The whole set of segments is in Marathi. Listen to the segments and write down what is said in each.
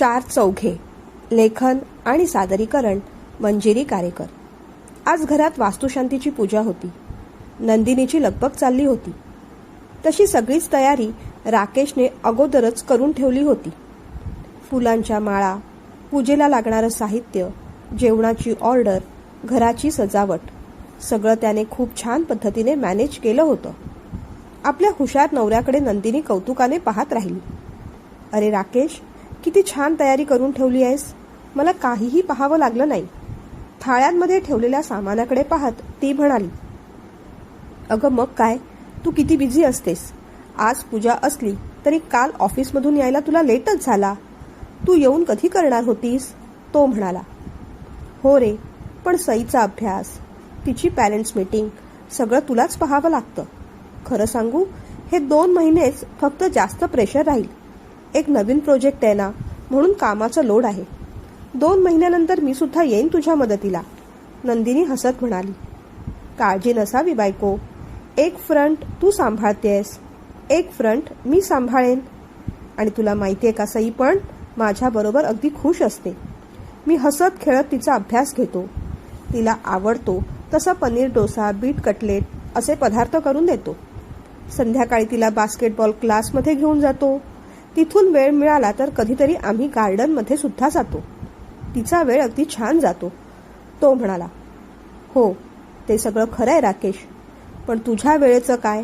चार चौघे. लेखन आणि सादरीकरण मंजिरी कारेकर. आज घरात वास्तुशांतीची पूजा होती. नंदिनीची लगबग चालली होती. तशी सगळीच तयारी राकेशने अगोदरच करून ठेवली होती. फुलांच्या माळा, पूजेला लागणारं साहित्य, जेवणाची ऑर्डर, घराची सजावट सगळं त्याने खूप छान पद्धतीने मॅनेज केलं होतं. आपल्या हुशार नवऱ्याकडे नंदिनी कौतुकाने पाहत राहिली. अरे राकेश, किती छान तयारी करून ठेवली आहेस. मला काहीही पाहावं लागलं नाही. थाळ्यांमध्ये ठेवलेल्या सामानाकडे पाहत ती म्हणाली. अगं मग काय, तू किती बिझी असतेस. आज पूजा असली तरी काल ऑफिसमधून यायला तुला लेटच झाला. तू येऊन कधी करणार होतीस. तो म्हणाला. हो रे, पण सईचा अभ्यास, तिची पॅरेंट्स मीटिंग सगळं तुलाच पाहावं लागतं. खरं सांगू, हे 2 महिनेच फक्त जास्त प्रेशर राहील. एक नवीन प्रोजेक्ट आहे ना, म्हणून कामाचं लोड आहे. 2 महिन्यानंतर मी सुद्धा येईन तुझ्या मदतीला. नंदिनी हसत म्हणाली. काळजी नसावी बायको. एक फ्रंट तू सांभाळतेस, एक फ्रंट मी सांभाळेन. आणि तुला माहितीये का, सई पण माझ्याबरोबर अगदी खुश असते. मी हसत खेळत तिचा अभ्यास घेतो. तिला आवडतो तसा पनीर डोसा, बीट कटलेट असे पदार्थ करून देतो. संध्याकाळी तिला बास्केटबॉल क्लासमध्ये घेऊन जातो. तिथून वेळ मिळाला तर कधीतरी आम्ही गार्डनमध्ये सुद्धा जातो. तिचा वेळ अगदी छान जातो. तो म्हणाला. हो, ते सगळं खरं आहे राकेश, पण तुझ्या वेळेचं काय.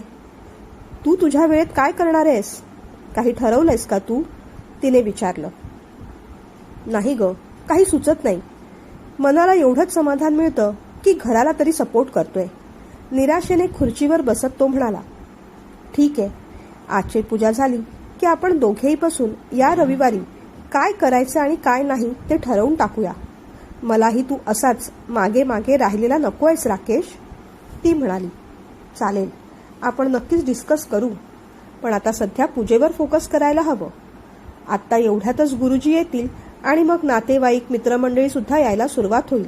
तू तुझ्या वेळेत काय करणार आहेस. काही ठरवलंयस का तू. तिने विचारलं. नाही ग, काही सुचत नाही. मनाला एवढंच समाधान मिळतं की घराला तरी सपोर्ट करतोय. निराशेने खुर्चीवर बसत तो म्हणाला. ठीक आहे, आजची पूजा झाली की आपण दोघेही बसून या रविवारी काय करायचं आणि काय नाही ते ठरवून टाकूया. मलाही तू असाच मागे मागे राहिलेला नको आहेस राकेश. ती म्हणाली. चालेल, आपण नक्कीच डिस्कस करू, पण आता सध्या पूजेवर फोकस करायला हवं. आत्ता एवढ्यातच गुरुजी येतील आणि मग नातेवाईक, मित्रमंडळी सुद्धा यायला सुरुवात होईल.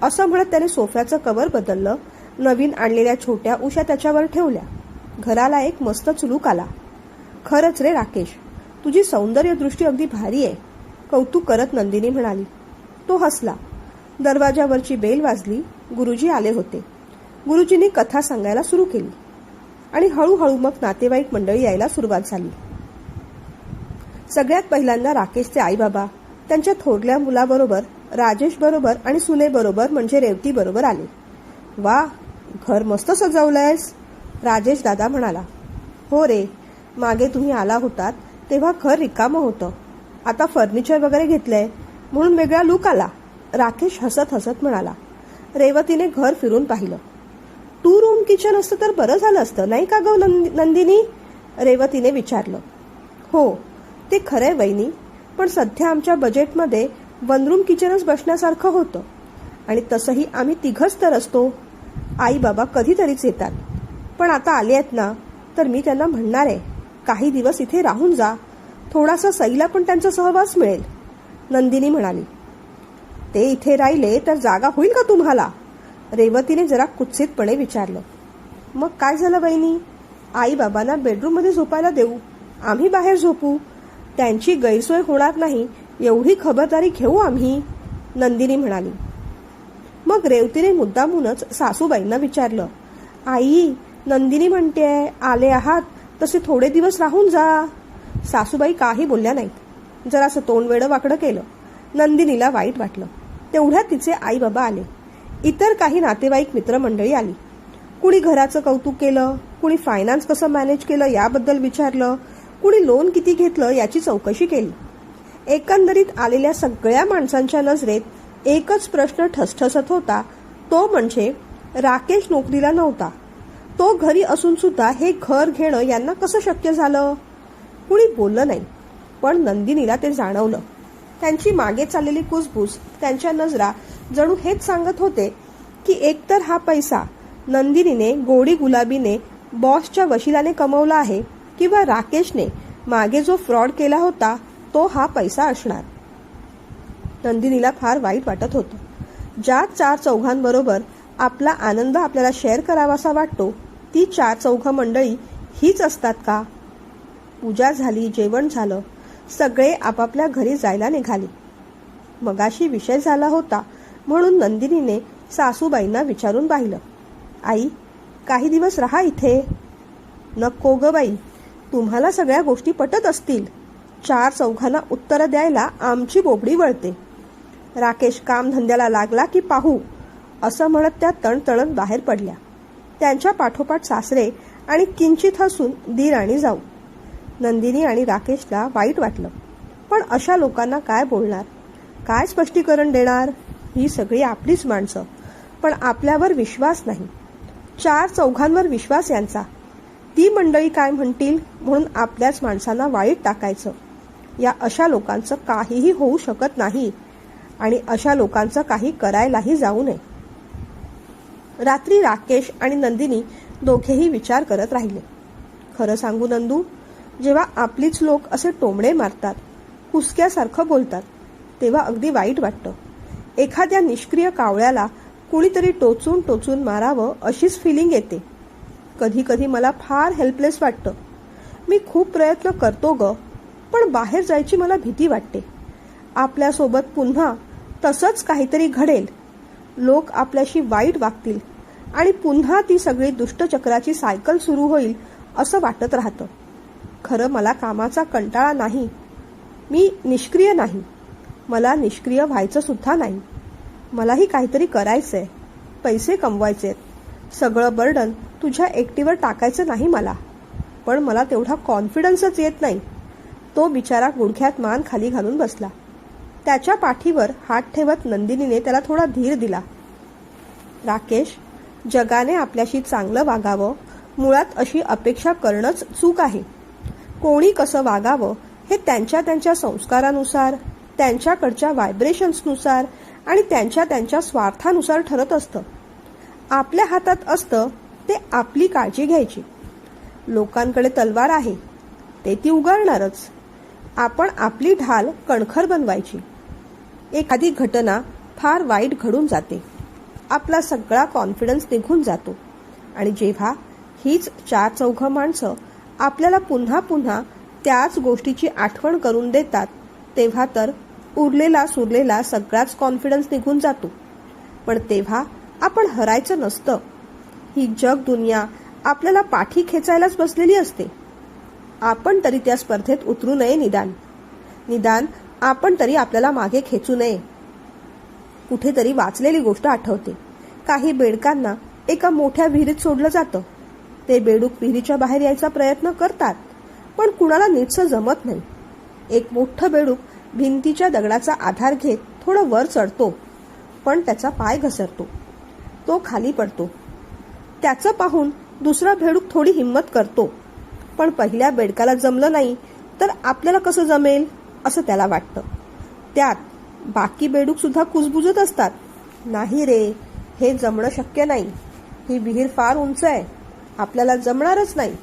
असं म्हणत त्याने सोफ्याचं कव्हर बदललं. नवीन आणलेल्या छोट्या उशा त्याच्यावर ठेवल्या. घराला एक मस्तच लूक आला. खरंच रे राकेश, तुझी सौंदर्य दृष्टी अगदी भारी आहे. कौतुक करत नंदिनी म्हणाली. तो हसला. दरवाजावरची बेल वाजली. गुरुजी आले होते. गुरुजींनी कथा सांगायला सुरू केली आणि हळूहळू मग नातेवाईक मंडळी यायला सुरुवात झाली. सगळ्यात पहिल्यांदा राकेशचे आई बाबा त्यांच्या थोरल्या मुलाबरोबर, राजेश बरोबर आणि सुनेबरोबर म्हणजे रेवती बरोबर आले. वा, घर मस्त सजवलंयस, राजेश दादा म्हणाला. हो रे, मागे तुम्ही आला होतात तेव्हा घर रिकामं होतं. आता फर्निचर वगैरे घेतलंय म्हणून वेगळा लुक आला. राकेश हसत हसत म्हणाला. रेवतीने घर फिरून पाहिलं. 2 रूम किचन असतं तर बरं झालं असतं, नाही का ग नंदिनी. रेवतीने विचारलं. हो, ते खरंय वहिनी, पण सध्या आमच्या बजेटमध्ये 1 रूम किचनच बसण्यासारखं होतं. आणि तसंही आम्ही 3घच तर असतो. आई बाबा कधीतरीच येतात, पण आता आले आहेत ना, तर मी त्यांना म्हणणार आहे काही दिवस इथे राहून जा. थोडासा सईला पण त्यांचा सहवास मिळेल. नंदिनी म्हणाली. ते इथे राहिले तर जागा होईल का तुम्हाला. रेवतीने जरा कुत्सितपणे विचारलं. मग काय झालं वहिनी. आई बाबांना बेडरूममध्ये झोपायला देऊ, आम्ही बाहेर झोपू. त्यांची गैरसोय होणार नाही एवढी खबरदारी घेऊ आम्ही. नंदिनी म्हणाली. मग रेवतीने मुद्दामूनच सासूबाईंना विचारलं. आई, नंदिनी म्हणतेय आले आहात तसे थोडे दिवस राहून जा. सासूबाई काही बोलल्या नाहीत. जरासं तोंड वेडं वाकडं केलं. नंदिनीला वाईट वाटलं. तेवढ्यात तिचे आई बाबा आले. इतर काही नातेवाईक मित्रमंडळी आली. कुणी घराचं कौतुक केलं, कुणी फायनान्स कसं मॅनेज केलं याबद्दल विचारलं, कुणी लोन किती घेतलं याची चौकशी केली. एकंदरीत आलेल्या सगळ्या माणसांच्या नजरेत एकच प्रश्न ठसठसत होता. तो म्हणजे राकेश नोकरीला नव्हता. तो घरी असून सुद्धा हे घर घेणं यांना कसं शक्य झालं. कुणी बोललं नाही, पण नंदिनीला ते जाणवलं. त्यांची मागे चाललेली कुसबुस, त्यांच्या नजरा जणू हेच सांगत होते की एकतर हा पैसा नंदिनीने गोडी गुलाबीने बॉसच्या वशिलाने कमवला आहे, किंवा राकेशने मागे जो फ्रॉड केला होता तो हा पैसा असणार. नंदिनीला फार वाईट वाटत होतं. ज्या 4 चौघांबरोबर आपला आनंद आपल्याला शेअर करावासा वाटतो ती 4 चौघ मंडळी हीच असतात का. पूजा झाली, जेवण झालं, सगळे आपापल्या घरी जायला निघाले. मगाशी विषय झाला होता म्हणून नंदिनीने सासूबाईंना विचारून पाहिलं, आई, काही दिवस राहा इथे. नको ग बाई, तुम्हाला सगळ्या गोष्टी पटत असतील. 4 चौघांना उत्तर द्यायला आमची बोबडी वळते. राकेश कामधंद्याला लागला की पाहू, असं म्हणत त्या तणतणत बाहेर पडल्या. त्यांच्या पाठोपाठ सासरे आणि किंचित हसून दीर आणि जाऊ. नंदिनी आणि राकेशला वाईट वाटलं, पण अशा लोकांना काय बोलणार, काय स्पष्टीकरण देणार? ही सगळी आपलीच माणसं, पण आपल्यावर विश्वास नाही. 4 चौघांवर विश्वास यांचा. ती मंडळी काय म्हणतील म्हणून आपल्याच माणसांना वाईट टाकायचं. या अशा लोकांचं काहीही होऊ शकत नाही आणि अशा लोकांचं काही करायलाही जाऊ नये. रात्री राकेश आणि नंदिनी दोघेही विचार करत राहिले. खरं सांगू नंदू, जेव्हा आपलीच लोक असे टोमणे मारतात, कुसक्यासारखं बोलतात, तेव्हा अगदी वाईट वाटतं. एखाद्या निष्क्रिय कावळ्याला कुणीतरी टोचून टोचून मारावं अशीच फिलिंग येते. कधी कधी मला फार हेल्पलेस वाटतं. मी खूप प्रयत्न करतो ग, पण बाहेर जायची मला भीती वाटते. आपल्यासोबत पुन्हा तसंच काहीतरी घडेल, लोक आपल्याशी वाईट वागतील आणि पुन्हा ती सगळी दुष्टचक्राची सायकल सुरू होईल असं वाटत राहतं. खरं मला कामाचा कंटाळा नाही. मी निष्क्रिय नाही. मला निष्क्रिय व्हायचं सुद्धा नाही. मलाही काहीतरी करायचंय, पैसे कमवायचेत. सगळं बर्डन तुझ्या एकटीवर टाकायचं नाही मला. पण मला तेवढा कॉन्फिडन्सच येत नाही. तो बिचारा गुडघ्यात मान खाली घालून बसला. त्याच्या पाठीवर हात ठेवत नंदिनीने त्याला थोडा धीर दिला. राकेश, जगाने आपल्याशी चांगलं वागावं मुळात अशी अपेक्षा करणंच चूक आहे. कोणी कसं वागावं हे त्यांच्या त्यांच्या संस्कारानुसार, त्यांच्याकडच्या व्हायब्रेशन्सनुसार आणि त्यांच्या त्यांच्या स्वार्थानुसार ठरत असतं. आपल्या हातात असतं ते आपली काळजी घ्यायची. लोकांकडे तलवार आहे, ते ती उगारणारच. आपण आपली ढाल कणखर बनवायची. एखादी घटना फार वाईट घडून जाते, आपला सगळा कॉन्फिडन्स निघून जातो आणि जेव्हा हीच 4 चौघं माणसं आपल्याला पुन्हा पुन्हा त्याच गोष्टीची आठवण करून देतात, तेव्हा तर उरलेला सुरलेला सगळाच कॉन्फिडन्स निघून जातो. पण तेव्हा आपण हरायचं नसतं. ही जग दुनिया आपल्याला पाठी खेचायलाच बसलेली असते. आपण तरी त्या स्पर्धेत उतरू नये. निदान आपण तरी आपल्याला मागे खेचू नये. कुठेतरी वाचलेली गोष्ट आठवते. काही बेडकांना एका मोठ्या विहिरीत सोडलं जातं. ते बेडूक विहिरीच्या बाहेर यायचा प्रयत्न करतात, पण कुणाला नीटसं जमत नाही. एक मोठं बेडूक भिंतीच्या दगडाचा आधार घेत थोडं वर चढतो, पण त्याचा पाय घसरतो. तो खाली पडतो. त्याचं पाहून दुसरा बेडूक थोडी हिंमत करतो, पण पहिल्या बेडकाला जमलं नाही तर आपल्याला कसं जमेल असं त्याला वाटतं. त्यात बाकी बेडूक सुद्धा कुजबुजत असतात. नाही रे, हे जमणं शक्य नाही. ही विहीर फार उंच आहे, आपल्याला जमणारच नाही.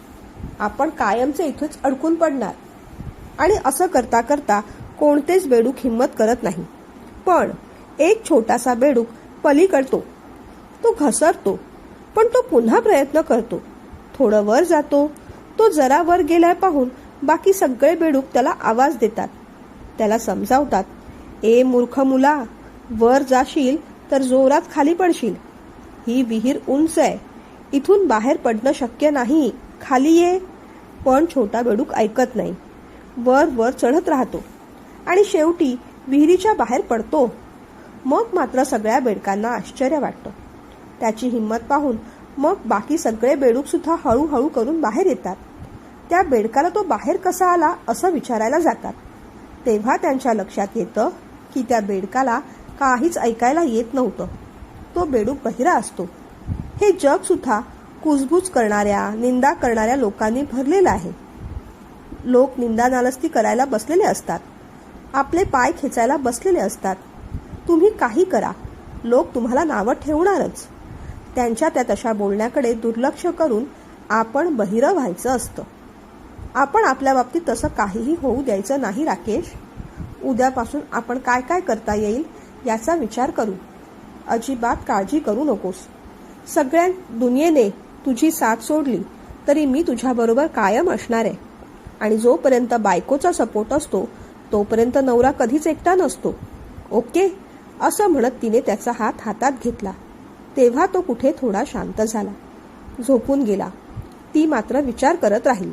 आपण कायमचे इथेच अडकून पडणार. आणि असं करता करता कोणतेच बेडूक हिंमत करत नाही. पण एक छोटासा बेडूक पलीकडतो. तो घसरतो, पण तो पुन्हा प्रयत्न करतो. थोडं वर जातो. तो जरा वर गेलाय पाहून बाकी सगळे बेडूक त्याला आवाज देतात. त्याला समजावतात, ए मूर्ख मुला, वर जाशील तर जोरात खाली पडशील. ही विहीर उंच आहे, इथून बाहेर पडणं शक्य नाही, खाली ये. पण छोटा बेडूक ऐकत नाही. वर वर चढत राहतो आणि शेवटी विहिरीच्या बाहेर पडतो. मग मात्र सगळ्या बेडकांना आश्चर्य वाटतं. त्याची हिंमत पाहून मग बाकी सगळे बेडूक सुद्धा हळूहळू करून बाहेर येतात. त्या बेडकाला तो बाहेर कसा आला असं विचारायला जातात. तेव्हा त्यांच्या लक्षात येतं की त्या बेडकाला काहीच ऐकायला येत नव्हतं. तो बेडूक बहिरा असतो. हे जग सुद्धा कुजबूज करणाऱ्या, निंदा करणाऱ्या लोकांनी भरलेलं आहे. लोक निंदा नालस्ती करायला बसलेले असतात. आपले पाय खेचायला बसलेले असतात. तुम्ही काही करा, लोक तुम्हाला नावं ठेवणारच. त्यांच्या त्या तशा बोलण्याकडे दुर्लक्ष करून आपण बहिरं व्हायचं असतं. आपण आपल्या बाबतीत तसं काहीही होऊ द्यायचं नाही राकेश. उद्यापासून आपण काय काय करता येईल याचा विचार करू. अजिबात काळजी करू नकोस. सगळ्या दुनियेने तुझी साथ सोडली तरी मी तुझ्याबरोबर कायम असणार आहे. आणि जोपर्यंत बायकोचा सपोर्ट असतो तोपर्यंत नवरा कधीच एकटा नसतो. ओके, असं म्हणत तिने त्याचा हात हातात घेतला. तेव्हा तो कुठे थोडा शांत झाला, झोपून गेला. ती मात्र विचार करत राहिली.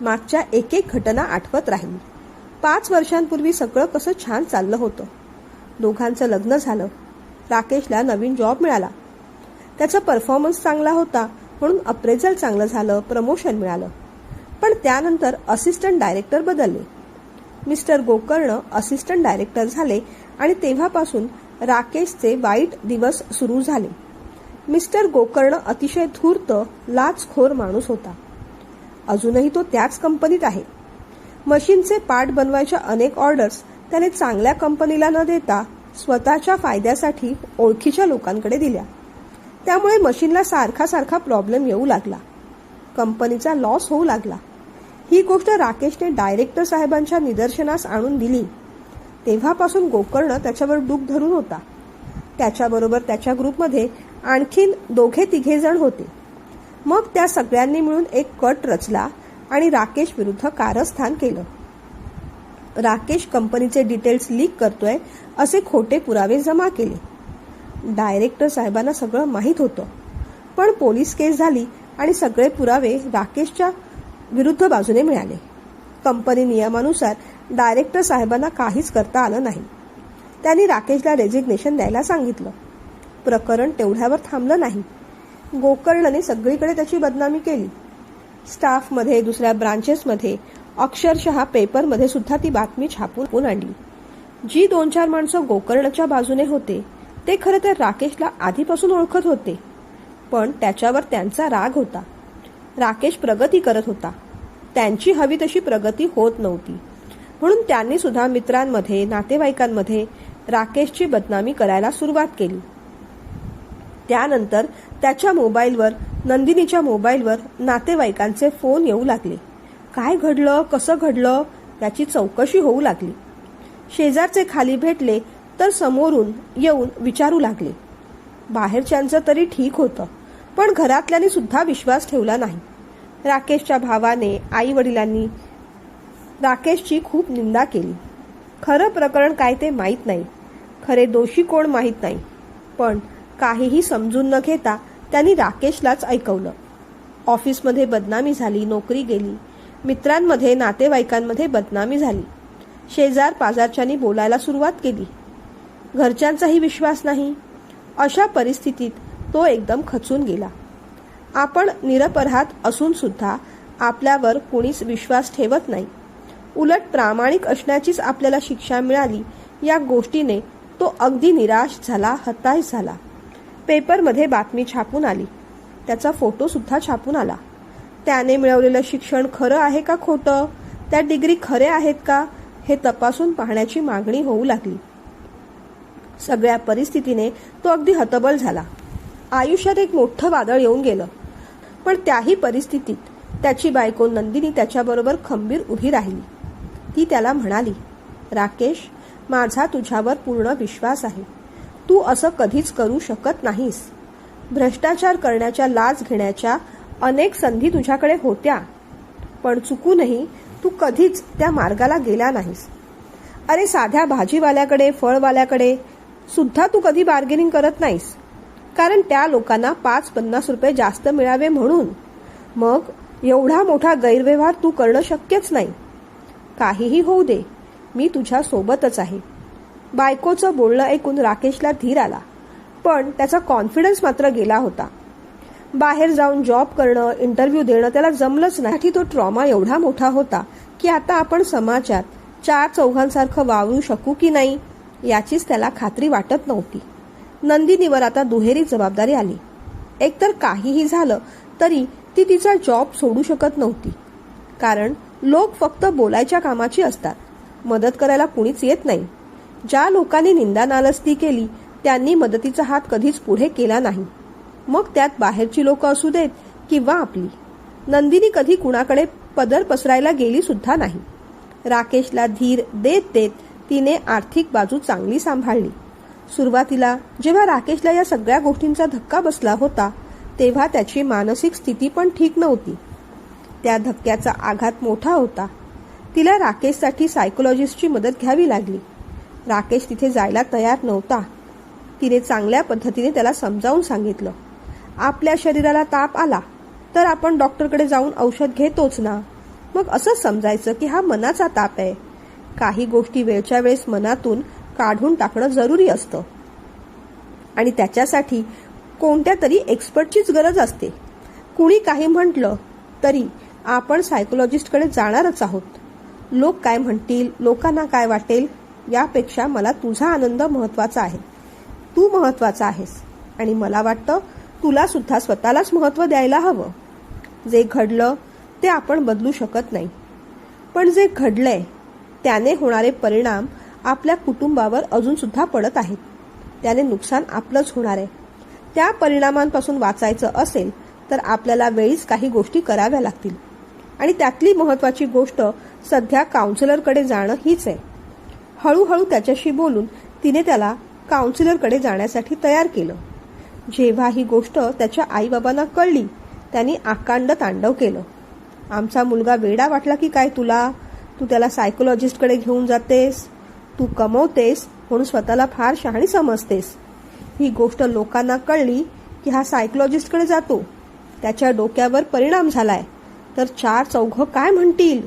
मागच्या एक एक घटना आठवत राहिली. 5 वर्षांपूर्वी सगळं कसं छान चाललं होतं. दोघांचं लग्न झालं. राकेशला नवीन जॉब मिळाला. त्याचा परफॉर्मन्स चांगला होता म्हणून अप्रेझल चांगलं झालं, प्रमोशन मिळालं. पण त्यानंतर असिस्टंट डायरेक्टर बदलले. मिस्टर गोकर्ण असिस्टंट डायरेक्टर झाले आणि तेव्हापासून राकेशचे वाईट दिवस सुरू झाले. मिस्टर गोकर्ण अतिशय धूर्त, लाचखोर माणूस होता. अजूनही तो त्याच कंपनीत आहे. मशीनचे पार्ट बनवायच्या अनेक ऑर्डर्स त्याने चांगल्या कंपनीला न देता स्वतःच्या फायद्यासाठी ओळखीच्या लोकांकडे दिल्या. त्यामुळे मशीनला सारखा प्रॉब्लेम येऊ लागला. कंपनीचा लॉस होऊ लागला. ही गोष्ट राकेशने डायरेक्टर साहेबांच्या निदर्शनास आणून दिली. तेव्हापासून गोकर्ण त्याच्यावर डूक धरून होता. त्याच्याबरोबर त्याच्या ग्रुपमध्ये आणखीन 2-3 जण होते. मग त्या सगळ्यांनी मिळून एक कट रचला आणि राकेश विरुद्ध कारस्थान केलं. राकेश कंपनीचे डिटेल्स लीक करतोय असे खोटे पुरावे जमा केले. डायरेक्टर साहेबांना सगळं माहीत होतं. पण पोलीस केस झाली आणि सगळे पुरावे राकेशच्या विरुद्ध बाजूने मिळाले. कंपनी नियमानुसार डायरेक्टर साहेबांना काहीच करता आलं नाही. त्यांनी राकेशला रेजिग्नेशन द्यायला सांगितलं. प्रकरण तेवढ्यावर थांबलं नाही. गोकर्णने सगळीकडे त्याची बदनामी केली. स्टाफमध्ये, दुसऱ्या ब्रांचेसमध्ये, अक्षरशः पेपरमध्ये सुद्धा ती बातमी छापून आणली. जी 2-4 माणसं गोकर्णच्या बाजूने होते ते खरं तर राकेशला आधीपासून ओळखत होते. पण त्याच्यावर त्यांचा राग होता. राकेश प्रगती करत होता. त्यांची हवी तशी प्रगती होत नव्हती. म्हणून त्यांनी सुद्धा मित्रांमध्ये, नातेवाईकांमध्ये राकेशची बदनामी करायला सुरुवात केली. त्यानंतर त्याच्या मोबाईलवर, नंदिनीच्या मोबाईलवर नातेवाईकांचे फोन येऊ लागले. काय घडलं, कसं घडलं याची चौकशी होऊ लागली. शेजारचे खाली भेटले तर समोरून येऊन विचारू लागले. बाहेरच्यांचं तरी ठीक होतं, पण घरातल्यांनी सुद्धा विश्वास ठेवला नाही. राकेशच्या भावाने, आई वडिलांनी राकेशची खूप निंदा केली. खरं प्रकरण काय ते माहीत नाही, खरे दोषी कोण माहीत नाही. पण काहीही समजून न घेता त्यांनी राकेशलाच ऐकवलं. ऑफिसमध्ये बदनामी झाली, नोकरी गेली. मित्रांमध्ये, नातेवाईकांमध्ये बदनामी झाली. शेजार पाजारच्यांनी बोलायला सुरुवात केली. घरच्यांचाही विश्वास नाही. अशा परिस्थितीत तो एकदम खचून गेला. आपण निरपराध असून सुद्धा आपल्यावर कोणीच विश्वास ठेवत नाही. उलट प्रामाणिक असण्याचीच आपल्याला शिक्षा मिळाली या गोष्टीने तो अगदी निराश झाला, हताश झाला. पेपरमध्ये बातमी छापून आली. त्याचा फोटो सुद्धा छापून आला. त्याने मिळवलेलं शिक्षण खरं आहे का खोटं, त्या डिग्री खरे आहेत का हे तपासून पाहण्याची मागणी होऊ लागली. सगळ्या परिस्थितीने तो अगदी हतबल झाला. आयुष्यात एक मोठं वादळ येऊन गेलं. पण त्याही परिस्थितीत त्याची बायको नंदिनी त्याच्याबरोबर खंबीर उभी राहिली. ती त्याला म्हणाली, राकेश, माझा तुझ्यावर पूर्ण विश्वास आहे. तू असं कधीच करू शकत नाहीस. भ्रष्टाचार करण्याच्या, लाच घेण्याच्या अनेक संधी तुझ्याकडे होत्या, पण चुकूनही तू कधीच त्या मार्गाला गेला नाहीस. अरे, साध्या भाजीवाल्याकडे, फळवाल्याकडे सुद्धा तू कधी बार्गेनिंग करत नाहीस, कारण त्या लोकांना 5-50 रुपये जास्त मिळावे म्हणून. मग एवढा मोठा गैरव्यवहार तू करणं शक्यच नाही. काहीही होऊ दे, मी तुझ्या सोबतच आहे. बायकोचं बोलणं ऐकून राकेशला धीर आला, पण त्याचा कॉन्फिडन्स मात्र गेला होता. बाहेर जाऊन जॉब करणं, इंटरव्ह्यू देणं त्याला जमलंच नाही. तो ट्रॉमा एवढा मोठा होता की आता आपण समाजात 4 चौघांसारखं वावरू शकू की नाही याचीच त्याला खात्री वाटत नव्हती. नंदिनीवर आता दुहेरी जबाबदारी आली. एकतर काहीही झालं तरी ती तिचा जॉब सोडू शकत नव्हती, कारण लोक फक्त बोलायच्या कामाची असतात, मदत करायला कुणीच येत नाही. ज्या लोकांनी निंदा नालस्ती केली त्यांनी मदतीचा हात कधीच पुढे केला नाही, मग त्यात बाहेरची लोक असू देत किंवा आपली. नंदिनी कधी कुणाकडे पदर पसरायला गेली सुद्धा नाही. राकेशला धीर देत देत तिने आर्थिक बाजू चांगली सांभाळली. सुरुवातीला जेव्हा राकेशला या सगळ्या गोष्टींचा धक्का बसला होता तेव्हा त्याची मानसिक स्थिती पण ठीक नव्हती. त्या धक्क्याचा आघात मोठा होता. तिला राकेशसाठी सायकोलॉजिस्टची मदत घ्यावी लागली. राकेश तिथे जायला तयार नव्हता. तिने चांगल्या पद्धतीने त्याला समजावून सांगितलं, आपल्या शरीराला ताप आला तर आपण डॉक्टरकडे जाऊन औषध घेतोच ना. मग असं समजायचं की हा मनाचा ताप आहे. काही गोष्टी वेळच्या वेळेस मनातून काढून टाकणं जरुरी असतं आणि त्याच्यासाठी कोणत्या तरी एक्सपर्टचीच गरज असते. कुणी काही म्हटलं तरी आपण सायकोलॉजिस्टकडे जाणारच आहोत. लोक काय म्हणतील, लोकांना काय वाटेल यापेक्षा मला तुझा आनंद महत्वाचा आहे. तू महत्वाचा आहेस आणि मला वाटतं तुला सुद्धा स्वतःलाच महत्व द्यायला हवं. जे घडलं ते आपण बदलू शकत नाही, पण जे घडलंय त्याने होणारे परिणाम आपल्या कुटुंबावर अजून सुद्धा पडत आहेत. त्याने नुकसान आपलंच होणार आहे. त्या परिणामांपासून वाचायचं असेल तर आपल्याला वेळीच काही गोष्टी कराव्या लागतील आणि त्यातली महत्वाची गोष्ट सध्या काउन्सिलरकडे जाणं हीच आहे. हळूहळू त्याच्याशी बोलून तिने त्याला काउन्सिलरकडे जाण्यासाठी तयार केलं. जेव्हा ही गोष्ट त्याच्या आईबाबांना कळली त्यांनी आकांड तांडव केलं. आमचा मुलगा वेडा वाटला की काय तुला? तू त्याला सायकोलॉजिस्टकडे घेऊन जातेस, तू कमवतेस म्हणून स्वतःला फार शहाणी समजतेस. ही गोष्ट लोकांना कळली की हा सायकोलॉजिस्टकडे जातो, त्याच्या डोक्यावर परिणाम झालाय तर चार चौघं काय म्हणतील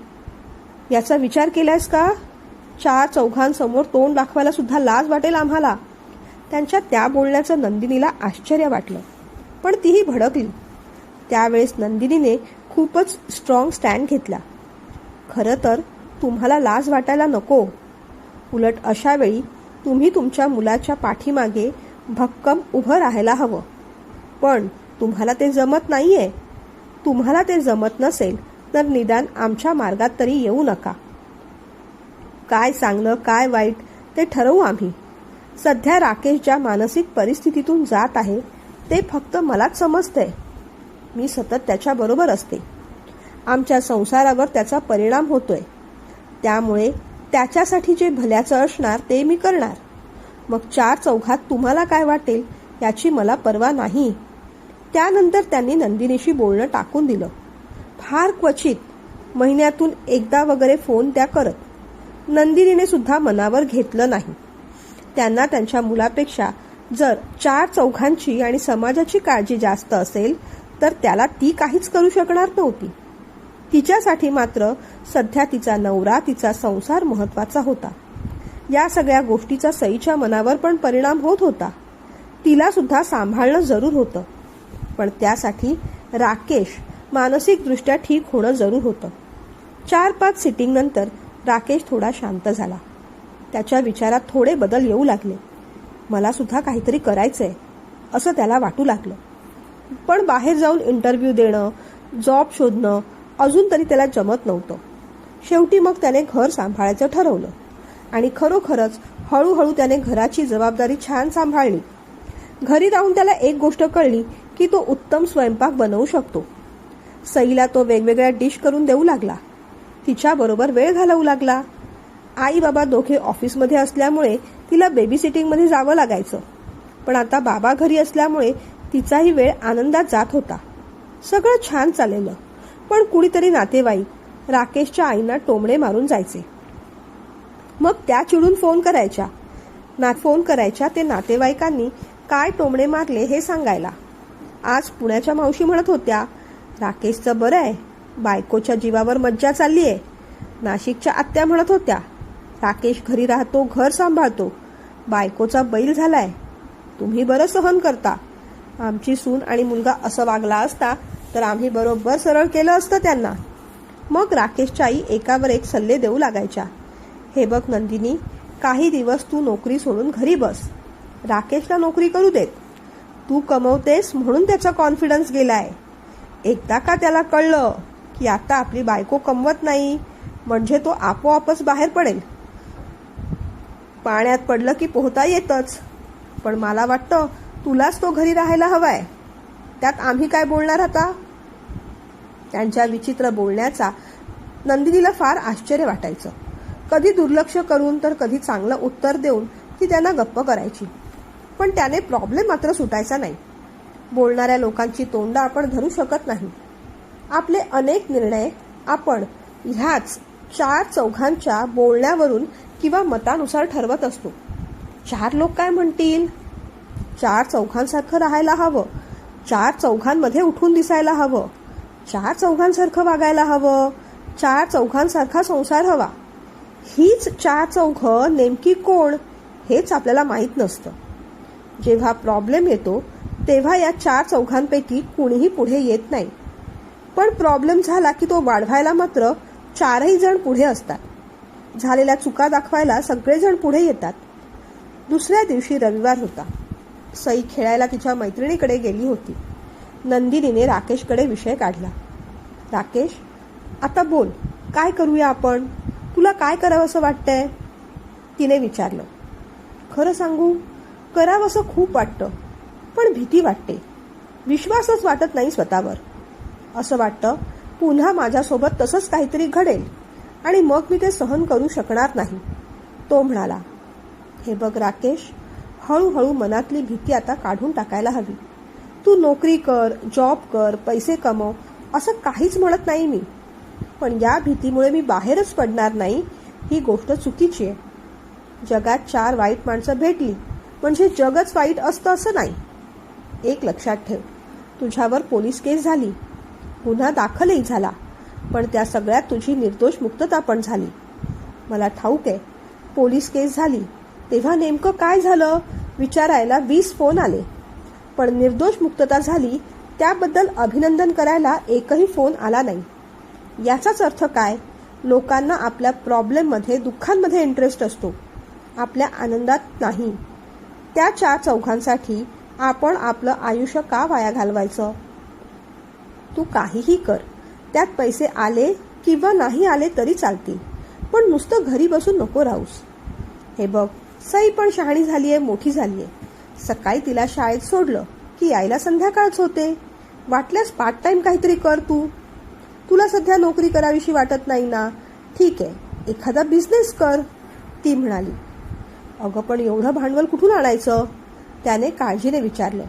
याचा विचार केलायस का? चार चौघांसमोर तोंड दाखवायला सुद्धा लाज वाटेल आम्हाला. त्यांच्या त्या बोलण्याचं नंदिनीला आश्चर्य वाटलं, पण तीही भडकली. त्यावेळेस नंदिनीने खूपच स्ट्रॉंग स्टँड घेतला. खरं तर तुम्हाला लाज वाटायला नको. उलट अशा वेळी तुम्ही तुमच्या मुलाच्या पाठीमागे भक्कम उभं राहायला हवं. पण तुम्हाला ते जमत नाहीये. तुम्हाला ते जमत नसेल तर निदान आमच्या मार्गात तरी येऊ नका. काय चांगलं काय वाईट ते ठरवू आम्ही. सध्या राकेश ज्या मानसिक परिस्थितीतून जात आहे ते फक्त मलाच समजतंय. मी सतत त्याच्याबरोबर असते. आमच्या संसारावर त्याचा परिणाम होतोय. त्यामुळे त्याच्यासाठी जे भल्याचं असणार ते मी करणार. मग चार चौघात तुम्हाला काय वाटेल याची मला पर्वा नाही. त्यानंतर त्यांनी नंदिनीशी बोलणं टाकून दिलं. फार क्वचित महिन्यातून एकदा वगैरे फोन त्या करत. नंदिनीने सुद्धा मनावर घेतलं नाही. त्यांना त्यांच्या मुलापेक्षा जर चार चौघांची आणि समाजाची काळजी जास्त असेल तर त्याला ती काहीच करू शकणार नव्हती. तिच्यासाठी मात्र सध्या तिचा नवरा, तिचा संसार महत्वाचा होता. या सगळ्या गोष्टीचा सईच्या मनावर पण परिणाम होत होता. तिला सुद्धा सांभाळणं जरूर होतं, पण त्यासाठी राकेश मानसिकदृष्ट्या ठीक होणं जरूर होतं. 4-5 सिटिंग नंतर राकेश थोडा शांत झाला. त्याच्या विचारात थोडे बदल येऊ लागले. मला सुद्धा काहीतरी करायचंय असं त्याला वाटू लागलं. पण बाहेर जाऊन इंटरव्ह्यू देणं, जॉब शोधणं अजून तरी त्याला जमत नव्हतं. शेवटी मग त्याने घर सांभाळायचं ठरवलं आणि खरोखरच हळूहळू त्याने घराची जबाबदारी छान सांभाळली. घरी राहून त्याला एक गोष्ट कळली की तो उत्तम स्वयंपाक बनवू शकतो. सईला तो वेगवेगळ्या डिश करून देऊ लागला. तिच्याबरोबर वेळ घालवू लागला. आई बाबा दोघे ऑफिसमध्ये असल्यामुळे तिला बेबी सिटिंगमध्ये जावं लागायचं, पण आता बाबा घरी असल्यामुळे तिचाही वेळ आनंदात जात होता. सगळं छान चाललेलं, पण कुणीतरी नातेवाईक राकेशच्या आईंना टोमणे मारून जायचे. मग त्या चिडून फोन करायच्या ते नातेवाईकांनी काय टोमणे मारले हे सांगायला. आज पुण्याच्या मावशी म्हणत होत्या, राकेशचं बरं आहे, बायकोच्या जीवावर मज्जा चाललीये. नाशिकच्या आत्या म्हणत होत्या, राकेश घरी राहतो, घर सांभाळतो, बायकोचा बैल झालाय. तुम्ही बरं सहन करता. आमची सून आणि मुलगा असं वागला असता तर आम्ही बरोबर सरळ केलं असतं त्यांना. मग राकेशच्या आई एकावर एक सल्ले देऊ लागायच्या. हे बघ नंदिनी, काही दिवस तू नोकरी सोडून घरी बस. राकेशला नोकरी करू देत. तू कमवतेस म्हणून त्याचा कॉन्फिडन्स गेलाय. एकदा का त्याला कळलं की आता आपली बायको कमवत नाही म्हणजे तो आपोआपच बाहेर पडेल. पाण्यात पडलं की पोहता येतच. पण मला वाटतं तुलाच तो घरी राहायला हवाय. त्यात आम्ही काय बोलणार आता? त्यांच्या विचित्र बोलण्याचा नंदिनीला फार आश्चर्य वाटायचं. कधी दुर्लक्ष करून तर कधी चांगलं उत्तर देऊन ती त्यांना गप्प करायची. पण त्याने प्रॉब्लेम मात्र सुटायचा नाही. बोलणाऱ्या लोकांची तोंड आपण धरू शकत नाही. आपले अनेक निर्णय आपण ह्याच चार चौघांच्या बोलण्यावरून किंवा मतानुसार ठरवत असतो. चार लोक काय म्हणतील, चार चौघांसारखं राहायला हवं, चार चौघांमध्ये उठून दिसायला हवं, चार चौघांसारखं वागायला हवं, चार चौघांसारखा संसार हवा. हीच चार चौघं नेमकी कोण हेच आपल्याला माहीत नसतं. जेव्हा प्रॉब्लेम येतो तेव्हा या चार चौघांपैकी कुणीही पुढे येत नाही. पण प्रॉब्लेम झाला की तो वाढवायला मात्र चारही जण पुढे असतात. झालेल्या चुका दाखवायला सगळेजण पुढे येतात. दुसऱ्या दिवशी रविवार होता. सई खेळायला तिच्या मैत्रिणीकडे गेली होती. नंदिनीने राकेशकडे विषय काढला. राकेश, आता बोल, काय करूया आपण? तुला काय करावं असं वाटतंय? तिने विचारलं. खरं सांगू, करावं असं खूप वाटतं, पण भीती वाटते. विश्वासच वाटत नाही स्वतःवर. असं वाटतं पुन्हा माझ्यासोबत तसंच काहीतरी घडेल आणि मग मी ते सहन करू शकणार नाही. तो म्हणाला. हे बघ राकेश, हळूहळू मनातली भीती आता काढून टाकायला हवी. तू नोकरी कर, जॉब कर, पैसे कमव असं काहीच म्हणत नाही मी. पण या भीतीमुळे मी बाहेरच पडणार नाही ही गोष्ट चुकीची आहे. जगात चार वाईट माणसं भेटली म्हणजे जगच वाईट असतं असं नाही. एक लक्षात ठेव, तुझ्यावर पोलीस केस झाली, गुन्हा दाखलही झाला, पण त्या सगळ्यात तुझी निर्दोष मुक्तता पण झाली. मला ठाऊक आहे, पोलीस केस झाली तेव्हा नेमकं काय झालं विचारायला 20 फोन आले, पण निर्दोष मुक्तता झाली त्याबद्दल अभिनंदन करायला एकही फोन आला नाही. याचाच अर्थ काय? लोकांना आपल्या प्रॉब्लेममध्ये, दुःखांमध्ये इंटरेस्ट असतो, आपल्या आनंदात नाही. त्या चार चौघांसाठी आपण आपलं आयुष्य का वाया घालवायचं? तू काहीही कर, त्यात पैसे आले किंवा नाही आले तरी चालतील, पण नुसतं घरी बसून नको राहूस. हे बघ, सई पण शहाणी झालीये, मोठी झालीये. सकाळी तिला शाळेत सोडलं की यायला संध्याकाळच होते. वाटल्यास पार्ट टाइम काहीतरी कर तू. तुला सध्या नोकरी करावीशी वाटत नाही ना? ठीक आहे, एखादा बिझनेस कर, ती म्हणाली. अगं पण एवढं भांडवल कुठून आणायचं? त्याने काळजीने विचारलं.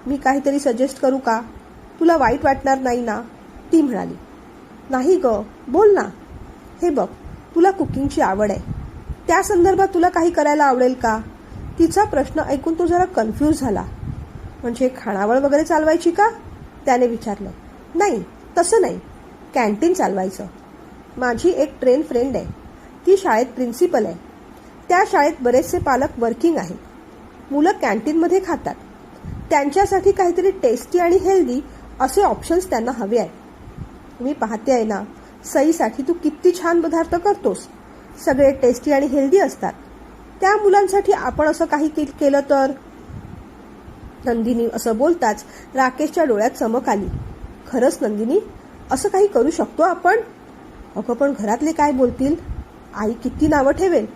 मी काहीतरी सजेस्ट करू का? तुला वाईट वाटणार नाही ना? ती म्हणाली. नाही ग, बोल ना. हे बघ, तुला कुकिंगची आवड आहे, त्या संदर्भात तुला काही करायला आवडेल का? तिचा प्रश्न ऐकून तो जरा कन्फ्यूज झाला. म्हणजे खानावळ वगैरे चालवायची का? त्याने विचारलं. नाही, तसं नाही, कॅन्टीन चालवायचं. माझी एक ट्रेन फ्रेंड आहे, ती शाळेत प्रिन्सिपल आहे. त्या शाळेत बरेचसे पालक वर्किंग आहेत. मुलं कॅन्टीनमध्ये खातात. त्यांच्यासाठी काहीतरी टेस्टी आणि हेल्दी असे ऑप्शन्स त्यांना हवे आहेत. मी पाहते आहे ना, सईसाठी तू किती छान पदार्थ करतोस. सगळे टेस्टी आणि हेल्दी असतात. त्या मुलांसाठी आपण असं काही केलं तर? नंदिनी असं बोलताच राकेशच्या डोळ्यात चमक आली. खरंच नंदिनी, असं काही करू शकतो आपण? अगं पण घरातले काय बोलतील? आई किती नावं ठेवेल.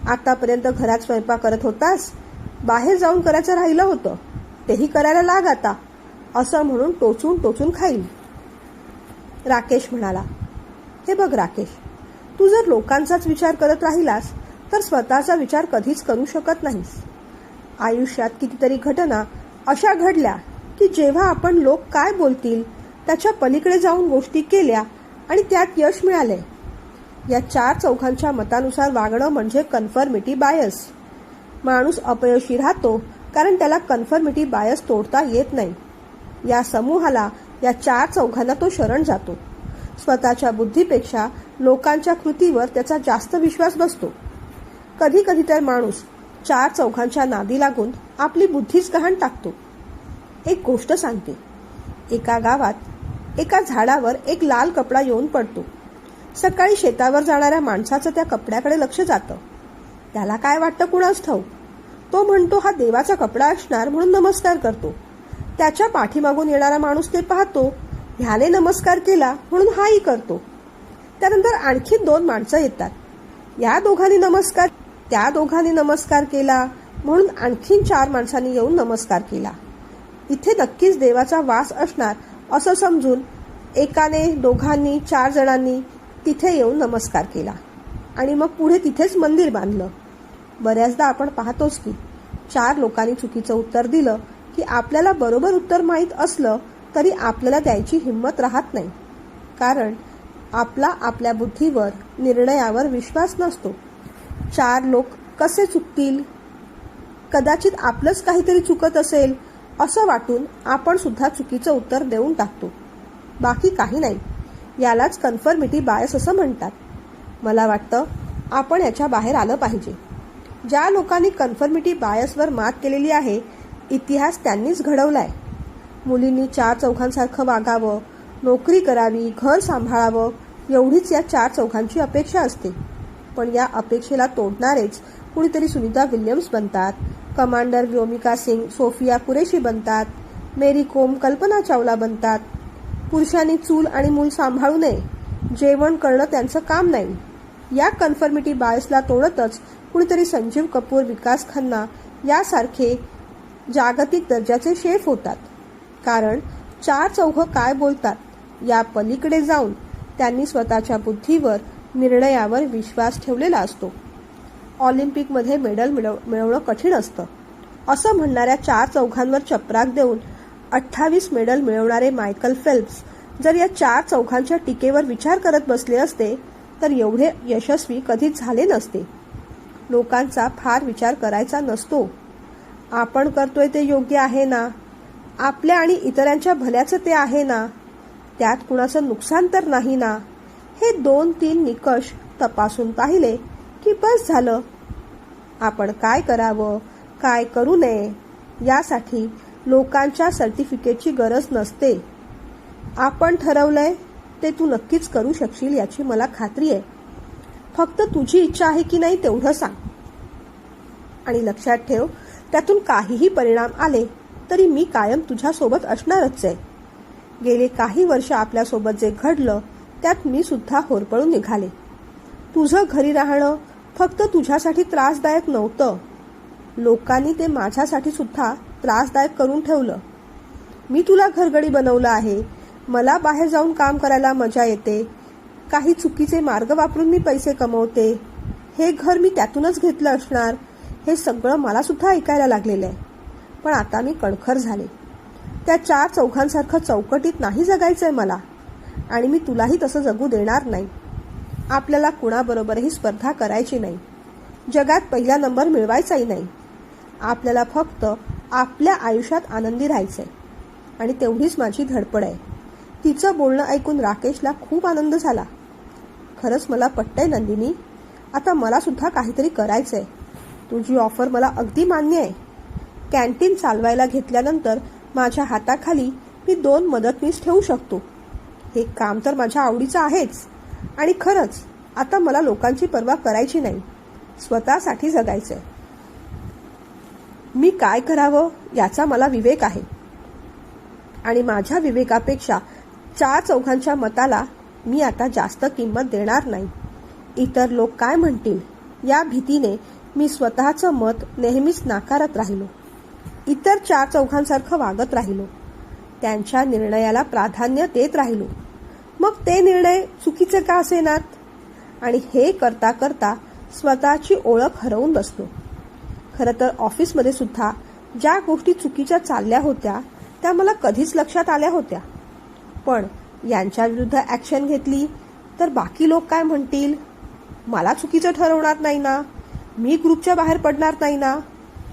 आतापर्यंत घरात स्वयंपाक करत होतास, बाहेर जाऊन करायचं राहिलं होतं, तेही करायला लाग आता, असं म्हणून टोचून टोचून खाईल. राकेश म्हणाला. हे बघ राकेश, तू जर लोकांचाच विचार करत राहिलास तर स्वतःचा विचार कधीच करू शकत नाहीस. आयुष्यात कितीतरी घटना अशा घडल्या की जेव्हा आपण लोक काय बोलतील त्याच्या पलीकडे जाऊन गोष्टी केल्या आणि त्यात यश मिळाले. या चार चौघांच्या मतानुसार वागणं म्हणजे कन्फर्मिटी बायस. माणूस अपयशी राहतो कारण त्याला कन्फर्मिटी बायस तोडता येत नाही. या समूहाला, या चार चौघांना तो शरण जातो. स्वतःच्या बुद्धीपेक्षा लोकांच्या कृतीवर त्याचा जास्त विश्वास बसतो. कधी कधी तर माणूस चार चौघांच्या नादी लागून आपली बुद्धीच गहाण टाकतो. एक गोष्ट सांगते. एका गावात एका झाडावर एक लाल कपडा येऊन पडतो. सकाळी शेतावर जाणाऱ्या माणसाचं त्या कपड्याकडे लक्ष जातं. त्याला काय वाटतं कुणास ठाऊक. तो म्हणतो हा देवाचा कपडा असणार म्हणून नमस्कार करतो. त्याच्या पाठीमागून येणारा माणूस ते पाहतो, ह्याने नमस्कार केला म्हणून हाही करतो. त्यानंतर आणखी 2 माणसं येतात. या दोघांनी नमस्कार, त्या दोघांनी नमस्कार केला म्हणून आणखीन 4 माणसांनी येऊन नमस्कार केला. इथे नक्कीच देवाचा वास असणार असं समजून एकाने, दोघांनी, 4 जणांनी तिथे येऊन नमस्कार केला आणि मग पुढे तिथेच मंदिर बांधलं. बऱ्याचदा आपण पाहतोच की 4 लोकांनी चुकीचं उत्तर दिलं की आपल्याला बरोबर उत्तर माहीत असलं तरी आपल्याला द्यायची हिंमत राहत नाही, कारण आपला आपल्या बुद्धीवर, निर्णयावर विश्वास नसतो. 4 लोक कसे चुकतील, कदाचित आपलंच काहीतरी चुकत असेल असं वाटून आपण सुद्धा चुकीचं उत्तर देऊन टाकतो. बाकी काही नाही. यालाच कन्फर्मिटी बायस असं म्हणतात. मला वाटतं आपण याच्या बाहेर आलं पाहिजे. ज्या लोकांनी कन्फर्मिटी बायसवर मात केलेली आहे, इतिहास त्यांनीच घडवलाय. मुलींनी 4 चौघांसारखं वागावं, नोकरी करावी, घर सांभाळावं, एवढीच या 4 चौघांची अपेक्षा असते. पण या अपेक्षेला तोडणारेच कुणीतरी सुनीता विल्यम्स बनतात, कमांडर व्योमिका सिंग सोफिया कुरेशी बनतात, मेरी कोम कल्पना चावला बनतात. पुरुषांनी चूल आणि मूल सांभाळू नये, जेवण करणं त्यांचं काम नाही. या कन्फर्मिटी बायसला तोडतच कुणीतरी संजीव कपूर, विकास खन्ना यासारखे जागतिक दर्जाचे शेफ होतात. कारण 4 चौघं काय बोलतात या पलीकडे जाऊन त्यांनी स्वतःच्या बुद्धीवर, निर्णयावर विश्वास ठेवलेला असतो. ऑलिम्पिकमध्ये मेडल मिळवणं कठीण असतं असं म्हणणाऱ्या 4 चौघांवर चपराक देऊन 28 मेडल मिळवणारे मायकल फेल्प्स जर या 4 चौघांच्या टीकेवर विचार करत बसले असते तर एवढे यशस्वी कधीच झाले नसते. लोकांचा फार विचार करायचा नसतो. आपण करतोय ते योग्य आहे ना, आपल्या आणि इतरांच्या भल्याचं ते आहे ना, त्यात कुणाचं नुकसान तर नाही ना, हे 2-3 निकष तपासून पाहिले की बस झालं. आपण काय करावं, काय करू नये यासाठी लोकांच्या सर्टिफिकेटची गरज नसते. आपण ठरवलंय ते तू नक्कीच करू शकशील याची मला खात्री आहे. फक्त तुझी इच्छा आहे की नाही तेवढं सांग. आणि लक्षात ठेव, त्यातून काहीही परिणाम आले तरी मी कायम तुझ्यासोबत असणारच आहे. गेले काही वर्ष आपल्यासोबत जे घडलं त्यात मी सुद्धा होरपळून निघाले. तुझं घरी राहणं फक्त तुझ्यासाठी त्रासदायक नव्हतं, लोकांनी ते माझ्यासाठी सुद्धा त्रासदायक करून ठेवलं. मी तुला घरगडी बनवलं आहे, मला बाहेर जाऊन काम करायला मजा येते, काही चुकीचे मार्ग वापरून मी पैसे कमवते, हे घर मी त्यातूनच घेतलं असणार, हे सगळं मला सुद्धा ऐकायला लागलेलं आहे. पण आता मी कणखर झाले. त्या 4 चौघांसारखं चौकटीत नाही जगायचंय मला, आणि मी तुलाही तसं जगू देणार नाही. आपल्याला कुणाबरोबरही स्पर्धा करायची नाही, जगात पहिला नंबर मिळवायचाही नाही. आपल्याला फक्त आपल्या आयुष्यात आनंदी राहायचंय, आणि तेवढीच माझी धडपड आहे. तिचं बोलणं ऐकून राकेशला खूप आनंद झाला. खरंच मला पटतंय नंदिनी, आता मला सुद्धा काहीतरी करायचंय. तुझी ऑफर मला अगदी मान्य आहे. कॅन्टीन चालवायला घेतल्यानंतर माझ्या हाताखाली मी 2 मदतनीस ठेवू शकतो. हे काम तर माझ्या आवडीचं आहेच, आणि खरंच आता मला लोकांची पर्वा करायची नाही, स्वतःसाठी जगायचंय. मी काय करावं याचा मला विवेक आहे, आणि माझ्या विवेकापेक्षा 4 चौघांच्या मताला मी आता जास्त किंमत देणार नाही. इतर लोक काय म्हणतील या भीतीने मी स्वतःचं मत नेहमीच नाकारत राहिलो. इतर 4 चौघांसारखं वागत राहिलो, त्यांच्या निर्णयाला प्राधान्य देत राहिलो. मग ते निर्णय चुकीचे का असेनात, आणि हे करता करता स्वतःची ओळख हरवून बसलो. खरं तर ऑफिसमध्ये सुद्धा ज्या गोष्टी चुकीच्या चालल्या होत्या त्या मला कधीच लक्षात आल्या होत्या. पण यांच्या विरुद्ध ॲक्शन घेतली तर बाकी लोक काय म्हणतील, मला चुकीचं ठरवणार नाही ना, मी ग्रुपच्या बाहेर पडणार नाही ना,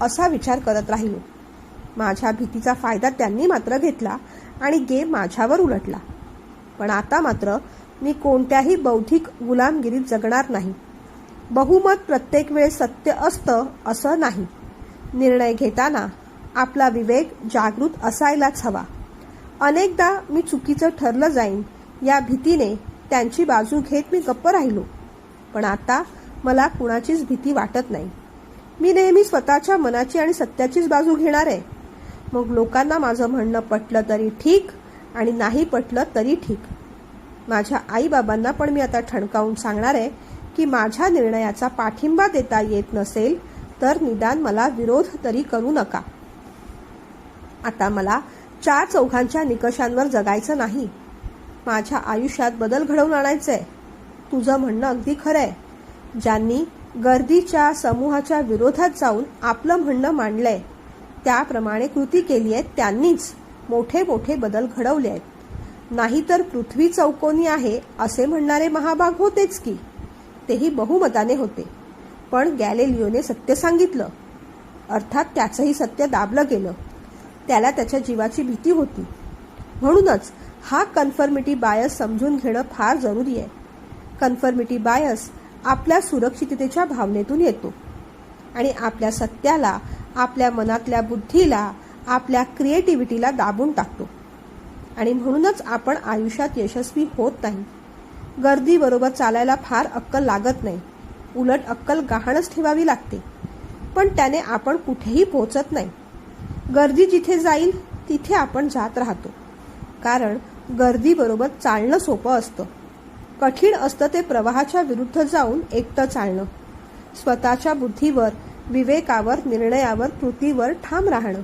असा विचार करत राहिलो. माझ्या भीतीचा फायदा त्यांनी मात्र घेतला आणि गेम माझ्यावर उलटला. पण आता मात्र मी कोणत्याही बौद्धिक गुलामगिरीत जगणार नाही. बहुमत प्रत्येक वेळेस सत्य असतं असं नाही. निर्णय घेताना आपला विवेक जागृत असायलाच हवा. अनेकदा मी चुकीचं ठरलं जाईन या भीतीने त्यांची बाजू घेत मी गप्प राहिलो. पण आता मला कुणाचीच भीती वाटत नाही. मी नेहमी स्वतःच्या मनाची आणि सत्याचीच बाजू घेणार आहे. मग लोकांना माझं म्हणणं पटलं तरी ठीक, आणि नाही पटलं तरी ठीक. माझ्या आईबाबांना पण मी आता ठणकावून सांगणार आहे की माझ्या निर्णयाचा पाठिंबा देता येत नसेल तर निदान मला विरोध तरी करू नका. आता मला 4 चौघांच्या निकषांवर जगायचं नाही. माझ्या आयुष्यात बदल घडवून आणायचंय. तुझं म्हणणं अगदी खरं आहे. ज्यांनी गर्दीच्या समूहाच्या विरोधात जाऊन आपलं म्हणणं मांडलंय, त्याप्रमाणे कृती केली आहे त्यांनीच मोठे मोठे बदल घडवले आहेत. नाहीतर पृथ्वी चौकोनी आहे असे म्हणणारे महाभाग होतेच की, तेही बहुमताने होते. पण गॅलिलिओने सत्य सांगितलं, अर्थात त्याचंही सत्य दाबलं गेलं. त्याला त्याच्या जीवाची भीती होती. म्हणूनच हा कन्फर्मिटी बायस समजून घेणं फार जरुरी आहे. कन्फर्मिटी बायस आपल्या सुरक्षिततेच्या भावनेतून येतो आणि आपल्या सत्याला, आपल्या मनातल्या बुद्धीला, आपल्या क्रिएटिव्हिटीला दाबून टाकतो. आणि म्हणूनच आपण आयुष्यात यशस्वी होत नाही. गर्दीबरोबर चालायला फार अक्कल लागत नाही, उलट अक्कल गहाणच ठेवावी लागते. पण त्याने आपण कुठेही पोहोचत नाही. गर्दी जिथे जाईल तिथे आपण जात राहतो. कारण गर्दीबरोबर चालणं सोपं असतं. कठीण असतं ते प्रवाहाच्या विरुद्ध जाऊन एकटं चालणं. स्वतःच्या बुद्धीवर, विवेकावर, निर्णयावर, कृतीवर ठाम राहणं.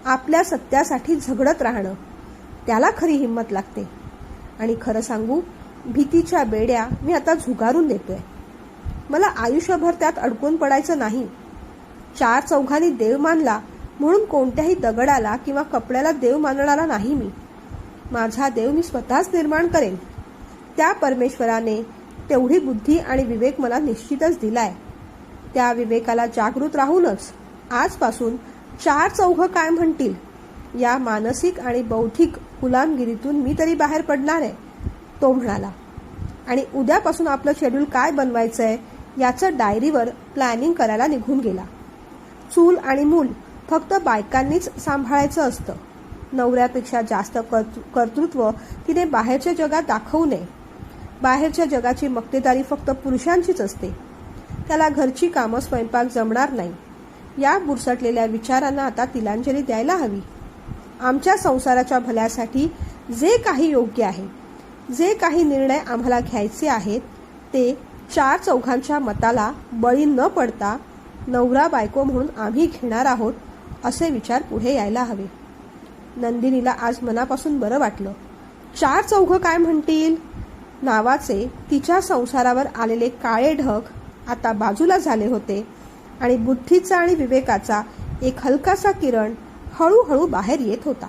आपल्या सत्यासाठी झगडत राहणं, त्याला खरी हिंमत लागते. आणि खरं सांगू, भीतीच्या बेड्या मी आता झुगारून देतोय. मला आयुष्यभर त्यात अडकून पडायचं नाही. 4 चौघांनी देव मानला म्हणून कोणत्याही दगडाला किंवा कपड्याला देव मानणारा नाही मी. माझा देव मी स्वतःच निर्माण करेन. त्या परमेश्वराने तेवढी बुद्धी आणि विवेक मला निश्चितच दिलाय. त्या विवेकाला जागृत राहूनच आजपासून 4 चौघं काय म्हणतील या मानसिक आणि बौद्धिक गुलामगिरीतून मी तरी बाहेर पडणार आहे, तो म्हणाला. आणि उद्यापासून आपलं शेड्यूल काय बनवायचंय याचं डायरीवर प्लॅनिंग करायला निघून गेला. चूल आणि मूल फक्त बायकांनीच सांभाळायचं असतं. नवऱ्यापेक्षा जास्त कर्तृत्व तिने बाहेरच्या जगात दाखवू नये. बाहेरच्या जगाची मक्तेदारी फक्त पुरुषांचीच असते. त्याला घरची कामं, स्वयंपाक जमणार नाही. या बुरसटलेल्या विचारांना आता तिलांजली द्यायला हवी. आमच्या संसाराच्या भल्यासाठी जे काही योग्य आहे, जे काही निर्णय आम्हाला घ्यायचे आहेत, ते 4 चौघांच्या मताला बळी न पडता नवरा बायको म्हणून आम्ही घेणार आहोत, असे विचार पुढे यायला हवे. नंदिनीला आज मनापासून बरं वाटलं. 4 चौघं काय म्हणतील नावाचे तिच्या संसारावर आलेले काळे ढग आता बाजूला झाले होते आणि बुद्धीचा आणि विवेकाचा एक हलकासा किरण हळूहळू बाहेर येत होता.